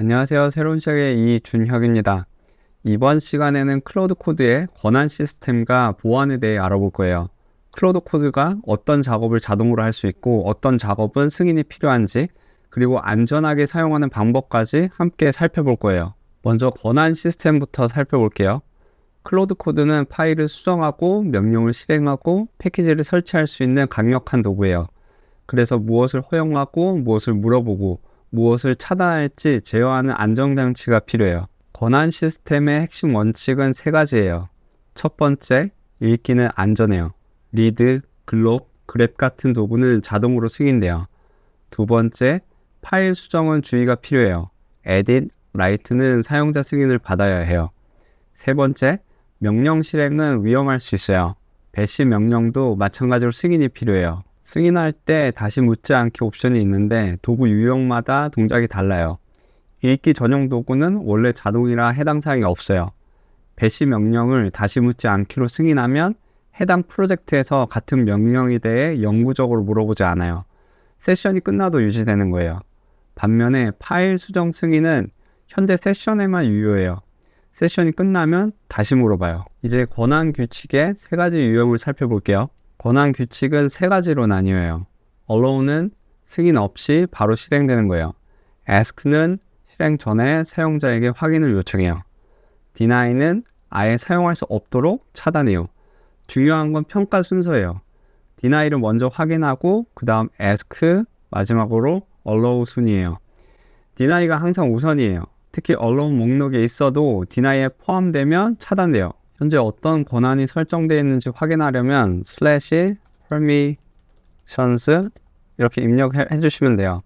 안녕하세요. 새로운 시작의 이준혁입니다. 이번 시간에는 클로드 코드의 권한 시스템과 보안에 대해 알아볼 거예요. 클로드 코드가 어떤 작업을 자동으로 할 수 있고 어떤 작업은 승인이 필요한지, 그리고 안전하게 사용하는 방법까지 함께 살펴볼 거예요. 먼저 권한 시스템부터 살펴볼게요. 클로드 코드는 파일을 수정하고 명령을 실행하고 패키지를 설치할 수 있는 강력한 도구예요. 그래서 무엇을 허용하고 무엇을 물어보고 무엇을 차단할지 제어하는 안정장치가 필요해요. 권한 시스템의 핵심 원칙은 세 가지예요. 첫 번째, 읽기는 안전해요. 리드, 글롭, 그랩 같은 도구는 자동으로 승인돼요. 두 번째, 파일 수정은 주의가 필요해요. 에딧, 라이트는 사용자 승인을 받아야 해요. 세 번째, 명령 실행은 위험할 수 있어요. 배시 명령도 마찬가지로 승인이 필요해요. 승인할 때 다시 묻지 않기 옵션이 있는데 도구 유형마다 동작이 달라요. 읽기 전용 도구는 원래 자동이라 해당 사항이 없어요. 배시 명령을 다시 묻지 않기로 승인하면 해당 프로젝트에서 같은 명령에 대해 영구적으로 물어보지 않아요. 세션이 끝나도 유지되는 거예요. 반면에 파일 수정 승인은 현재 세션에만 유효해요. 세션이 끝나면 다시 물어봐요. 이제 권한 규칙의 세 가지 유형을 살펴볼게요. 권한 규칙은 세 가지로 나뉘어요. Allow는 승인 없이 바로 실행되는 거예요. Ask는 실행 전에 사용자에게 확인을 요청해요. Deny는 아예 사용할 수 없도록 차단해요. 중요한 건 평가 순서예요. Deny를 먼저 확인하고 그 다음 Ask, 마지막으로 Allow 순이에요. Deny가 항상 우선이에요. 특히 Allow 목록에 있어도 Deny에 포함되면 차단돼요. 현재 어떤 권한이 설정되어 있는지 확인하려면 /permissions 이렇게 입력해 주시면 돼요.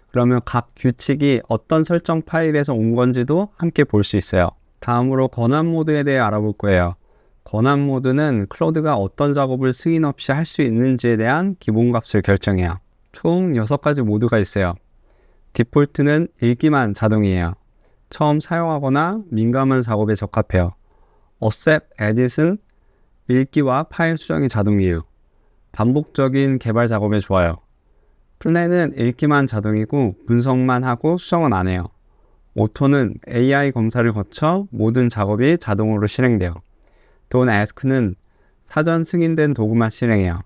그러면 각 규칙이 어떤 설정 파일에서 온 건지도 함께 볼 수 있어요. 다음으로 권한 모드에 대해 알아볼 거예요. 권한 모드는 클로드가 어떤 작업을 승인 없이 할 수 있는지에 대한 기본값을 결정해요. 총 6가지 모드가 있어요. 디폴트는 읽기만 자동이에요. 처음 사용하거나 민감한 작업에 적합해요. Accept Edit은 읽기와 파일 수정이 자동이에요. 반복적인 개발 작업에 좋아요. Plan은 읽기만 자동이고 분석만 하고 수정은 안 해요. Auto는 AI 검사를 거쳐 모든 작업이 자동으로 실행돼요. Don't Ask는 사전 승인된 도구만 실행해요.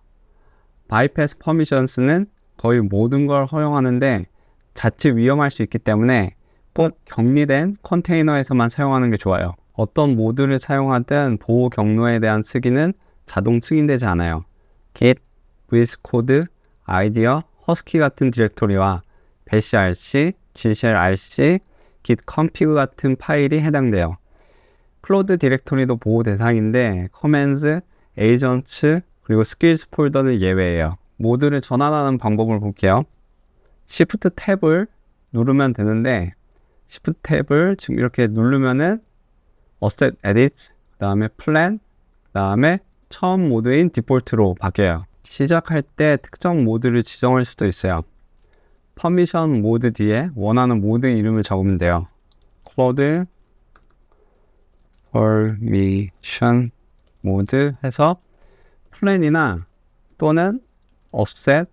Bypass Permissions는 거의 모든 걸 허용하는데 자칫 위험할 수 있기 때문에 꼭 격리된 컨테이너에서만 사용하는 게 좋아요. 어떤 모드를 사용하든 보호 경로에 대한 쓰기는 자동 승인되지 않아요. Git, VS Code, 아이디어, 허스키 같은 디렉토리와 bash rc, gshell rc, git config 같은 파일이 해당돼요. 클로드 디렉토리도 보호 대상인데 commands, agents, 그리고 skills 폴더는 예외예요. 모드를 전환하는 방법을 볼게요. Shift 탭을 누르면 되는데 Shift 탭을 지금 이렇게 누르면은 Accept Edit, 그 다음에 Plan, 그 다음에 처음 모드인 디폴트로 바뀌어요. 시작할 때 특정 모드를 지정할 수도 있어요. 퍼미션 모드 뒤에 원하는 모드 이름을 적으면 돼요. Cloud Permission 모드 해서 Plan이나 또는 Offset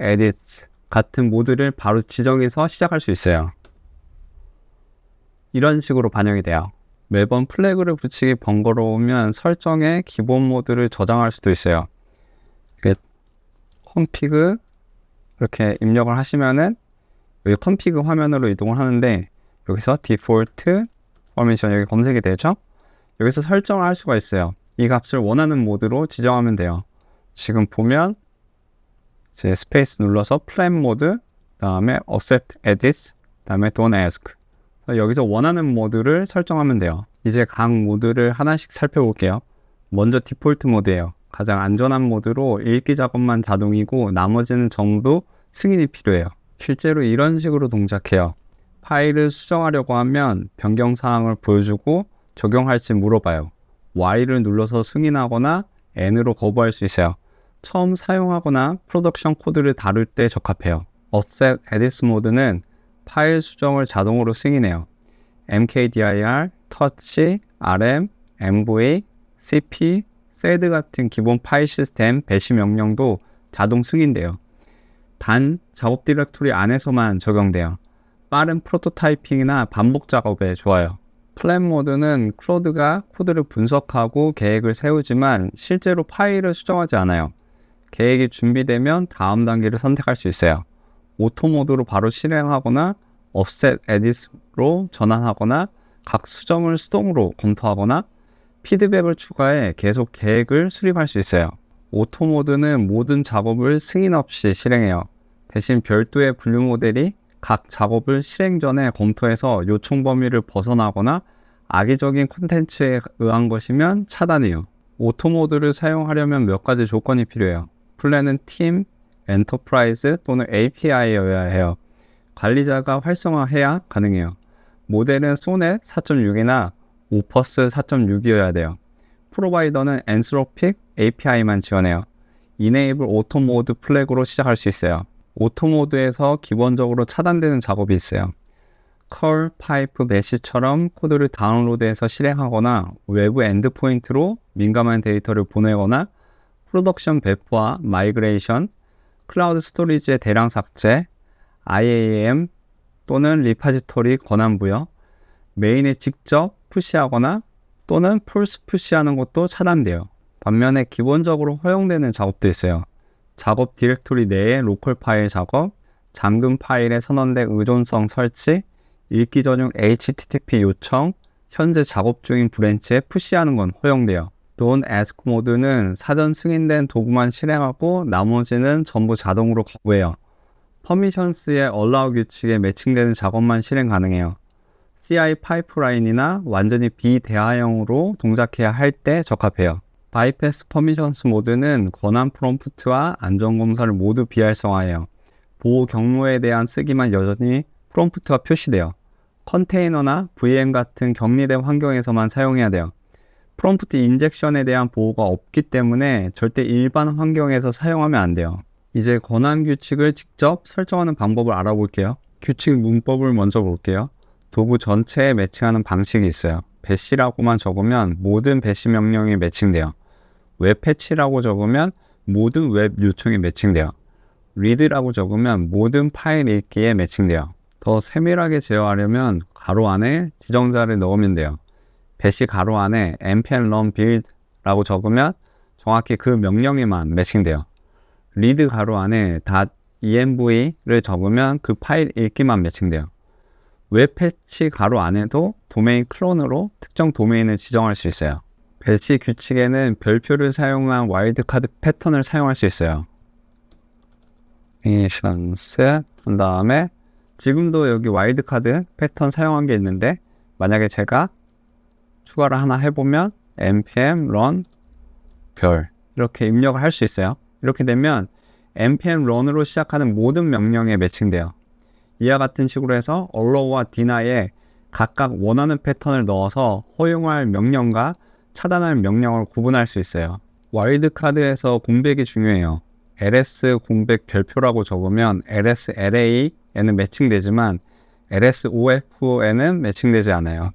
Edit 같은 모드를 바로 지정해서 시작할 수 있어요. 이런 식으로 반영이 돼요. 매번 플래그를 붙이기 번거로우면 설정에 기본 모드를 저장할 수도 있어요. config 이렇게 입력을 하시면은 여기 config 화면으로 이동을 하는데 여기서 default permission 여기 검색이 되죠? 여기서 설정을 할 수가 있어요. 이 값을 원하는 모드로 지정하면 돼요. 지금 보면 이제 스페이스 눌러서 plan 모드, 그 다음에 accept edits, 그 다음에 don't ask. 여기서 원하는 모드를 설정하면 돼요. 이제 각 모드를 하나씩 살펴볼게요. 먼저 디폴트 모드예요. 가장 안전한 모드로 읽기 작업만 자동이고 나머지는 전부 승인이 필요해요. 실제로 이런 식으로 동작해요. 파일을 수정하려고 하면 변경 사항을 보여주고 적용할지 물어봐요. Y를 눌러서 승인하거나 N으로 거부할 수 있어요. 처음 사용하거나 프로덕션 코드를 다룰 때 적합해요. Accept Edit 모드는 파일 수정을 자동으로 승인해요. mkdir, touch, rm, mv, cp, sed 같은 기본 파일 시스템 배시 명령도 자동 승인돼요. 단 작업 디렉토리 안에서만 적용돼요. 빠른 프로토타이핑이나 반복 작업에 좋아요. 플랜 모드는 클로드가 코드를 분석하고 계획을 세우지만 실제로 파일을 수정하지 않아요. 계획이 준비되면 다음 단계를 선택할 수 있어요. 오토 모드로 바로 실행하거나 offset edit로 전환하거나 각 수정을 수동으로 검토하거나 피드백을 추가해 계속 계획을 수립할 수 있어요. 오토 모드는 모든 작업을 승인 없이 실행해요. 대신 별도의 분류 모델이 각 작업을 실행 전에 검토해서 요청 범위를 벗어나거나 악의적인 콘텐츠에 의한 것이면 차단해요. 오토 모드를 사용하려면 몇 가지 조건이 필요해요. 플랜은 팀, 엔터프라이즈 또는 API여야 해요. 관리자가 활성화해야 가능해요. 모델은 소넷 4.6이나 오퍼스 4.6이어야 돼요. 프로바이더는 엔스로픽 API만 지원해요. Enable Auto Mode 플래그로 시작할 수 있어요. 오토 모드에서 기본적으로 차단되는 작업이 있어요. curl, pipe, mesh처럼 코드를 다운로드해서 실행하거나 외부 엔드포인트로 민감한 데이터를 보내거나 프로덕션 배포와 마이그레이션, 클라우드 스토리지의 대량 삭제, IAM 또는 리파지토리 권한 부여, 메인에 직접 푸시하거나 또는 폴스 푸시하는 것도 차단돼요. 반면에 기본적으로 허용되는 작업도 있어요. 작업 디렉토리 내에 로컬 파일 작업, 잠금 파일에 선언된 의존성 설치, 읽기 전용 HTTP 요청, 현재 작업 중인 브랜치에 푸시하는 건 허용돼요. Don't Ask 모드는 사전 승인된 도구만 실행하고 나머지는 전부 자동으로 거부해요. 퍼미션스의 Allow 규칙에 매칭되는 작업만 실행 가능해요. CI 파이프라인이나 완전히 비대화형으로 동작해야 할 때 적합해요. 바이패스 퍼미션스 모드는 권한 프롬프트와 안전검사를 모두 비활성화해요. 보호 경로에 대한 쓰기만 여전히 프롬프트가 표시돼요. 컨테이너나 VM 같은 격리된 환경에서만 사용해야 돼요. 프롬프트 인젝션에 대한 보호가 없기 때문에 절대 일반 환경에서 사용하면 안 돼요. 이제 권한 규칙을 직접 설정하는 방법을 알아볼게요. 규칙 문법을 먼저 볼게요. 도구 전체에 매칭하는 방식이 있어요. 배시라고만 적으면 모든 배시 명령이 매칭돼요. 웹 패치라고 적으면 모든 웹 요청이 매칭돼요. read라고 적으면 모든 파일 읽기에 매칭돼요. 더 세밀하게 제어하려면 가로 안에 지정자를 넣으면 돼요. 배시 가로 안에 npm run build라고 적으면 정확히 그 명령에만 매칭돼요. read 가로 안에 .env를 적으면 그 파일 읽기만 매칭돼요. 웹 패치 가로 안에도 도메인 클론으로 특정 도메인을 지정할 수 있어요. 배치 규칙에는 별표를 사용한 와일드카드 패턴을 사용할 수 있어요. 이니션스 한 다음에 지금도 여기 와일드카드 패턴 사용한 게 있는데 만약에 제가 추가를 하나 해보면 npm run 별 이렇게 입력을 할 수 있어요. 이렇게 되면 npm run으로 시작하는 모든 명령에 매칭돼요. 이와 같은 식으로 해서 allow와 deni에 각각 원하는 패턴을 넣어서 허용할 명령과 차단할 명령을 구분할 수 있어요. 와일드카드에서 공백이 중요해요. ls 공백 별표라고 적으면 ls array에는 매칭되지만 ls of에는 매칭되지 않아요.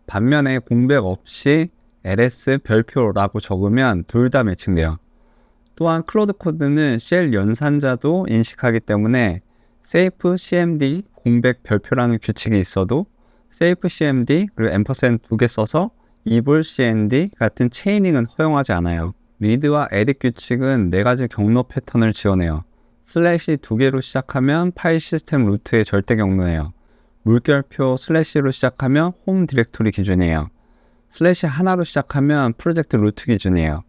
반면에 공백 없이 ls 별표라고 적으면 둘 다 매칭돼요. 또한 클로드 코드는 쉘 연산자도 인식하기 때문에 safe cmd 공백 별표라는 규칙이 있어도 safe cmd 그리고 앰퍼센드 2개 써서 eval cmd 같은 체이닝은 허용하지 않아요. read와 edit 규칙은 4가지 경로 패턴을 지원해요. 슬래시 2개로 시작하면 파일 시스템 루트의 절대 경로예요. 물결표 슬래시로 시작하면 홈 디렉토리 기준이에요. 슬래시 하나로 시작하면 프로젝트 루트 기준이에요.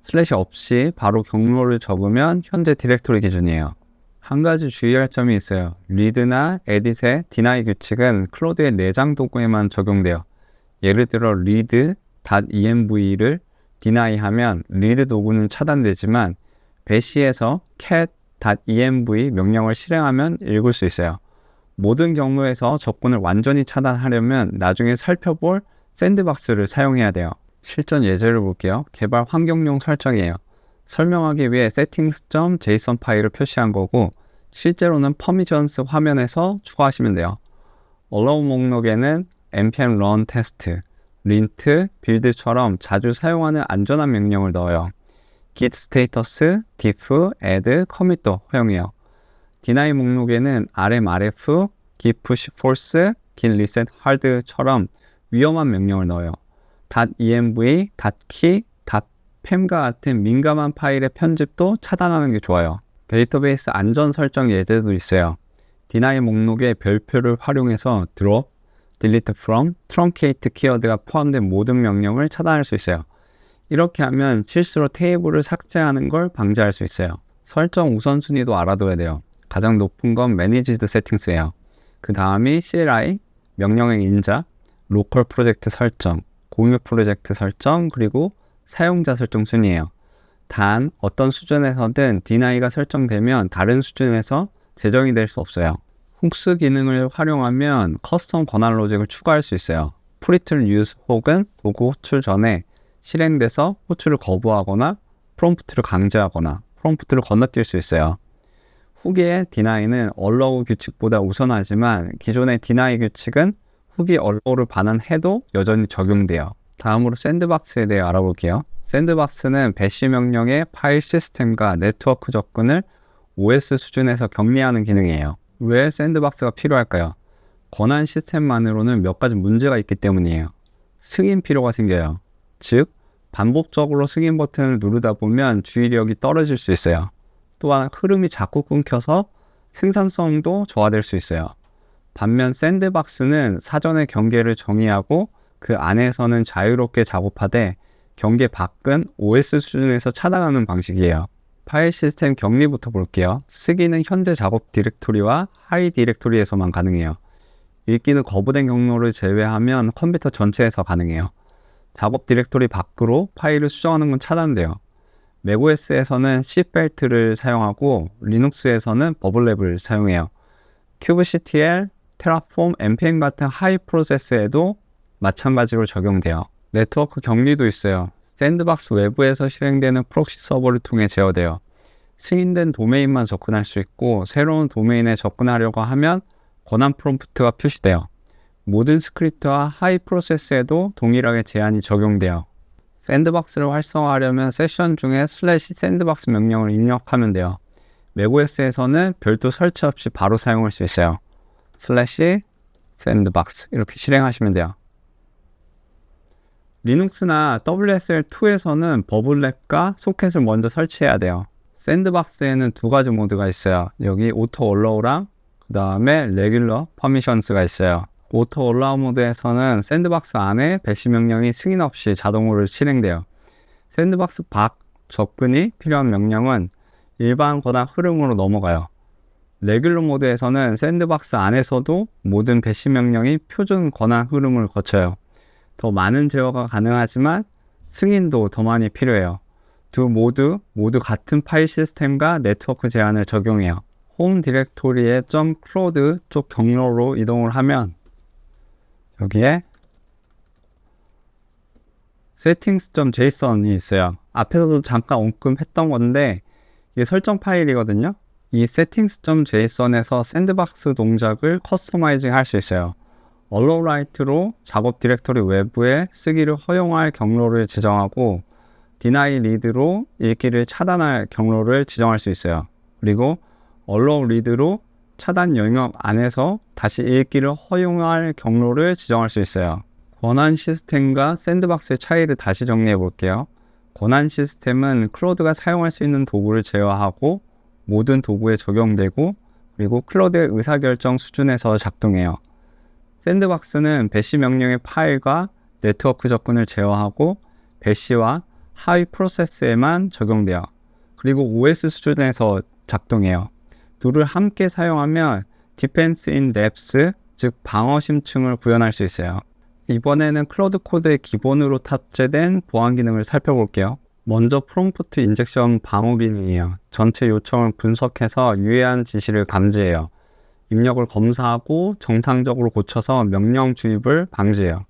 슬래시 없이 바로 경로를 적으면 현재 디렉토리 기준이에요. 한 가지 주의할 점이 있어요. read나 edit의 deny 규칙은 클로드의 내장 도구에만 적용돼요. 예를 들어 read.env를 deny 하면 read 도구는 차단되지만 배시에서 cat.env 명령을 실행하면 읽을 수 있어요. 모든 경로에서 접근을 완전히 차단하려면 나중에 살펴볼 샌드박스를 사용해야 돼요. 실전 예제를 볼게요. 개발 환경용 설정이에요. 설명하기 위해 settings.json 파일을 표시한 거고 실제로는 permissions 화면에서 추가하시면 돼요. allow 목록에는 npm run test, lint, build처럼 자주 사용하는 안전한 명령을 넣어요. git status, diff, add, commit도 허용해요. deny 목록에는 rmrf, git push force, git reset hard처럼 위험한 명령을 넣어요. .env, .key, .pem과 같은 민감한 파일의 편집도 차단하는 게 좋아요. 데이터베이스 안전 설정 예제도 있어요. deny 목록의 별표를 활용해서 drop, delete from, truncate 키워드가 포함된 모든 명령을 차단할 수 있어요. 이렇게 하면 실수로 테이블을 삭제하는 걸 방지할 수 있어요. 설정 우선순위도 알아둬야 돼요. 가장 높은 건 Managed Settings예요. 그 다음이 CLI, 명령의 인자, 로컬 프로젝트 설정, 공유 프로젝트 설정, 그리고 사용자 설정 순이에요. 단 어떤 수준에서든 deny가 설정되면 다른 수준에서 제정이 될 수 없어요. 훅스 기능을 활용하면 커스텀 권한 로직을 추가할 수 있어요. 프리트를 use 혹은 도구 호출 전에 실행돼서 호출을 거부하거나 프롬프트를 강제하거나 프롬프트를 건너뛸 수 있어요. 후기의 deny는 allow 규칙보다 우선하지만 기존의 deny 규칙은 후기 allow를 반환해도 여전히 적용돼요. 다음으로 샌드박스에 대해 알아볼게요. 샌드박스는 배시 명령의 파일 시스템과 네트워크 접근을 OS 수준에서 격리하는 기능이에요. 왜 샌드박스가 필요할까요? 권한 시스템만으로는 몇 가지 문제가 있기 때문이에요. 승인 필요가 생겨요. 즉, 반복적으로 승인 버튼을 누르다 보면 주의력이 떨어질 수 있어요. 또한 흐름이 자꾸 끊겨서 생산성도 저하될 수 있어요. 반면 샌드박스는 사전에 경계를 정의하고 그 안에서는 자유롭게 작업하되 경계 밖은 OS 수준에서 차단하는 방식이에요. 파일 시스템 격리부터 볼게요. 쓰기는 현재 작업 디렉토리와 하이 디렉토리에서만 가능해요. 읽기는 거부된 경로를 제외하면 컴퓨터 전체에서 가능해요. 작업 디렉토리 밖으로 파일을 수정하는 건 차단돼요. 맥OS에서는 C벨트를 사용하고 리눅스에서는 버블랩을 사용해요. kubectl, 테라폼, npm 같은 하이 프로세스에도 마찬가지로 적용돼요. 네트워크 격리도 있어요. 샌드박스 외부에서 실행되는 프록시 서버를 통해 제어돼요. 승인된 도메인만 접근할 수 있고 새로운 도메인에 접근하려고 하면 권한 프롬프트가 표시돼요. 모든 스크립트와 하이 프로세스에도 동일하게 제한이 적용돼요. 샌드박스를 활성화하려면 세션 중에 /sandbox 명령을 입력하면 돼요. 맥OS에서는 별도 설치 없이 바로 사용할 수 있어요. /sandbox 이렇게 실행하시면 돼요. 리눅스나 WSL2에서는 버블랩과 소켓을 먼저 설치해야 돼요. 샌드박스에는 두 가지 모드가 있어요. 여기 오토 얼라우랑 그 다음에 레귤러 퍼미션스가 있어요. 오토 얼라우 모드에서는 샌드박스 안에 배시 명령이 승인 없이 자동으로 실행돼요. 샌드박스 밖 접근이 필요한 명령은 일반 권한 흐름으로 넘어가요. 레귤러 모드에서는 샌드박스 안에서도 모든 배시 명령이 표준 권한 흐름을 거쳐요. 더 많은 제어가 가능하지만 승인도 더 많이 필요해요. 두 모두 같은 파일 시스템과 네트워크 제한을 적용해요. 홈 디렉토리의 .cloud 쪽 경로로 이동을 하면 여기에 settings.json이 있어요. 앞에서도 잠깐 언급했던 건데 이게 설정 파일이거든요. 이 settings.json에서 샌드박스 동작을 커스터마이징 할 수 있어요. allow write로 작업 디렉토리 외부에 쓰기를 허용할 경로를 지정하고 deny read로 읽기를 차단할 경로를 지정할 수 있어요. 그리고 allow read로 차단 영역 안에서 다시 읽기를 허용할 경로를 지정할 수 있어요. 권한 시스템과 샌드박스의 차이를 다시 정리해 볼게요. 권한 시스템은 클로드가 사용할 수 있는 도구를 제어하고 모든 도구에 적용되고 그리고 클로드의 의사결정 수준에서 작동해요. 샌드박스는 배시 명령의 파일과 네트워크 접근을 제어하고 배시와 하위 프로세스에만 적용돼요. 그리고 OS 수준에서 작동해요. 둘을 함께 사용하면 Defense in Depth, 즉 방어 심층을 구현할 수 있어요. 이번에는 클로드 코드의 기본으로 탑재된 보안 기능을 살펴볼게요. 먼저 프롬프트 인젝션 방어 기능이에요. 전체 요청을 분석해서 유해한 지시를 감지해요. 입력을 검사하고 정상적으로 고쳐서 명령 주입을 방지해요.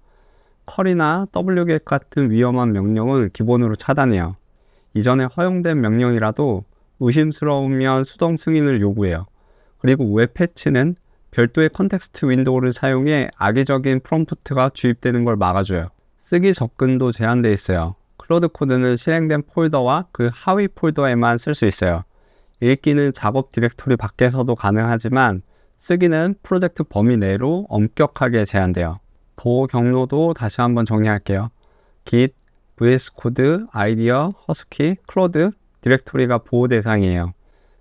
컬이나 wget 같은 위험한 명령은 기본으로 차단해요. 이전에 허용된 명령이라도 의심스러우면 수동 승인을 요구해요. 그리고 웹 패치는 별도의 컨텍스트 윈도우를 사용해 악의적인 프롬프트가 주입되는 걸 막아줘요. 쓰기 접근도 제한되어 있어요. 클로드 코드는 실행된 폴더와 그 하위 폴더에만 쓸 수 있어요. 읽기는 작업 디렉토리 밖에서도 가능하지만 쓰기는 프로젝트 범위 내로 엄격하게 제한돼요. 보호 경로도 다시 한번 정리할게요. Git, VS 코드, 아이디어, 허스키, 클로드 디렉토리가 보호 대상이에요.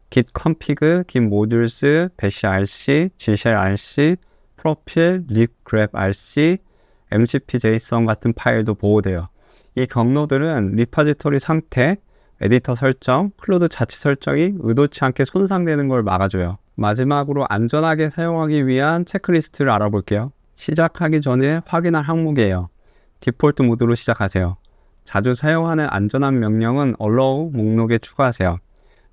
Git config, Git modules, bash rc, gshell rc, profile, lib grep rc, mcp json 같은 파일도 보호돼요. 이 경로들은 리파지토리 상태, 에디터 설정, 클로드 자체 설정이 의도치 않게 손상되는 걸 막아줘요. 마지막으로 안전하게 사용하기 위한 체크리스트를 알아볼게요. 시작하기 전에 확인할 항목이에요. 디폴트 모드로 시작하세요. 자주 사용하는 안전한 명령은 allow 목록에 추가하세요.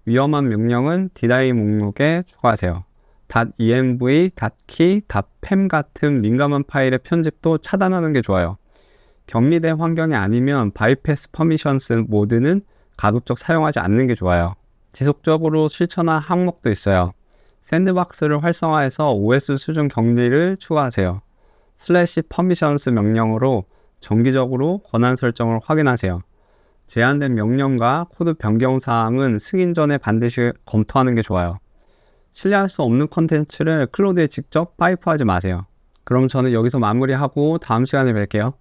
위험한 명령은 deny 목록에 추가하세요. .env, .key, .pem 같은 민감한 파일의 편집도 차단하는 게 좋아요. 격리된 환경이 아니면 bypass permissions 모드는 가급적 사용하지 않는 게 좋아요. 지속적으로 실천할 항목도 있어요. 샌드박스를 활성화해서 OS 수준 격리를 추가하세요. /permissions 명령으로 정기적으로 권한 설정을 확인하세요. 제한된 명령과 코드 변경 사항은 승인 전에 반드시 검토하는 게 좋아요. 신뢰할 수 없는 컨텐츠를 클로드에 직접 파이프하지 마세요. 그럼 저는 여기서 마무리하고 다음 시간에 뵐게요.